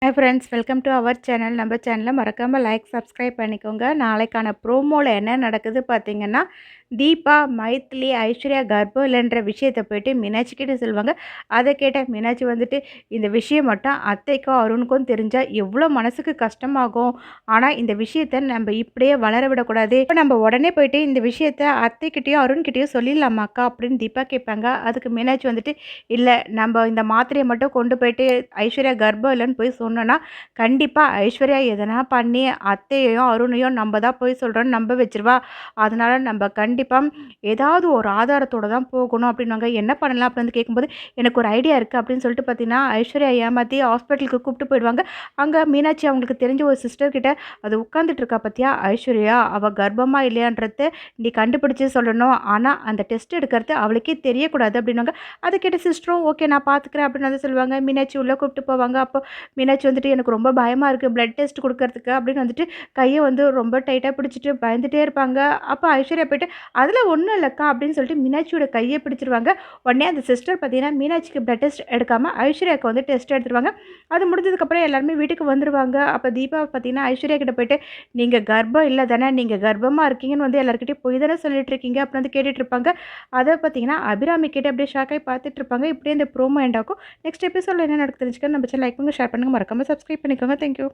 Hi friends, welcome to our channel. நம்ம சேனலை மறக்காமல் லைக் சப்ஸ்கிரைப் பண்ணிக்கோங்க. நாளைக்கான ப்ரோமோவில் என்ன நடக்குது பார்த்தீங்கன்னா, தீபா, மைத்திலி, ஐஸ்வர்யா கர்ப்பம் இல்லைன்ற விஷயத்தை போயிட்டு மீனாட்சிக்கிட்ட சொல்லுவாங்க. அதை கேட்ட மீனாட்சி வந்துட்டு, இந்த விஷயம் மட்டும் அத்தைக்கும் அருணுக்கும் தெரிஞ்சால் எவ்வளோ மனசுக்கு கஷ்டமாகும். ஆனால் இந்த விஷயத்தை நம்ம இப்படியே வளர விடக்கூடாது. இப்போ நம்ம உடனே போயிட்டு இந்த விஷயத்தை அத்தைக்கிட்டேயும் அருண்கிட்டேயும் சொல்லிடலாமாக்கா அப்படின்னு தீபா கேட்பாங்க. அதுக்கு மீனாட்சி வந்துட்டு, இல்லை நம்ம இந்த மாத்திரையை மட்டும் கொண்டு போயிட்டு ஐஸ்வர்யா கர்ப்பம் இல்லைன்னு போய் சொன்னோன்னா கண்டிப்பாக ஐஸ்வர்யா எதனா பண்ணி அத்தையையும் அருணையும் நம்ம தான் போய் சொல்கிறோன்னு நம்ப வச்சிருவா. அதனால் நம்ம கண்டிப்பாக ஏதாவது ஒரு ஆதாரத்தோடு தான் போகணும் அப்படின்வாங்க. என்ன பண்ணலாம் அப்படின்னு வந்து கேட்கும்போது, எனக்கு ஒரு ஐடியா இருக்குது அப்படின்னு சொல்லிட்டு பார்த்தீங்கன்னா, ஐஸ்வர்யா ஏமாற்றி ஹாஸ்பிட்டலுக்கு கூப்பிட்டு போயிடுவாங்க. அங்கே மீனாட்சி அவங்களுக்கு தெரிஞ்ச ஒரு சிஸ்டர்கிட்ட அது உட்காந்துட்டு இருக்கா பார்த்தியா ஐஸ்வர்யா, அவள் கர்ப்பமா இல்லையான்றத நீ கண்டுபிடிச்சி சொல்லணும். ஆனால் அந்த டெஸ்ட் எடுக்கிறது அவளுக்கே தெரியக்கூடாது அப்படின்வாங்க. அதை கேட்ட சிஸ்டரும் ஓகே நான் பார்த்துக்கிறேன் அப்படின்னு வந்து சொல்லுவாங்க. மீனாட்சி உள்ளே கூப்பிட்டு போவாங்க. அப்போ மீனாட்சி வந்துட்டு, எனக்கு ரொம்ப பயமாக இருக்குது பிளட் டெஸ்ட் கொடுக்கறதுக்கு அப்படின்னு வந்துட்டு கையை வந்து ரொம்ப டைட்டாக பிடிச்சிட்டு பயந்துகிட்டே இருப்பாங்க. அப்போ ஐஸ்வர்யா போய்ட்டு, அதில் ஒன்றும் இல்லைக்கா அப்படின்னு சொல்லிட்டு மீனாட்சியோட கையை பிடிச்சிருவாங்க. உடனே அந்த சிஸ்டர் பார்த்தீங்கன்னா மீனாட்சிக்கு பிளட் டெஸ்ட் எடுக்காமல் ஐஸ்வர்யாவுக்கு வந்து டெஸ்ட் எடுத்துருவாங்க. அது முடிஞ்சதுக்கப்புறம் எல்லாருமே வீட்டுக்கு வந்துடுவாங்க. அப்போ தீபா பார்த்தீங்கன்னா ஐஸ்வர்யா கிட்ட போய்ட்டு, நீங்கள் கர்ப்பம் இல்லை தானே, நீங்கள் கர்ப்பமாக இருக்கீங்கன்னு வந்து எல்லாருக்கிட்டையும் போய் தானே சொல்லிட்டு இருக்கீங்க அப்படின்னு வந்து கேட்டுட்டு இருப்பாங்க. அதை பார்த்தீங்கன்னா அபிராமி கிட்ட அப்படியே ஷாக்காகி பார்த்துட்டு இருப்பாங்க. இப்படியே இந்த ப்ரோமோ எண்ட் ஆகும். நெக்ஸ்ட் எபிசோடில் என்ன நடக்குது தெரிஞ்சுக்க நம்ம சேனல் லைக் பண்ணுங்கள், ஷேர் பண்ணுங்கள், மறக்காமல் சப்ஸ்கிரைப் பண்ணிக்கோங்க. தேங்க்யூ.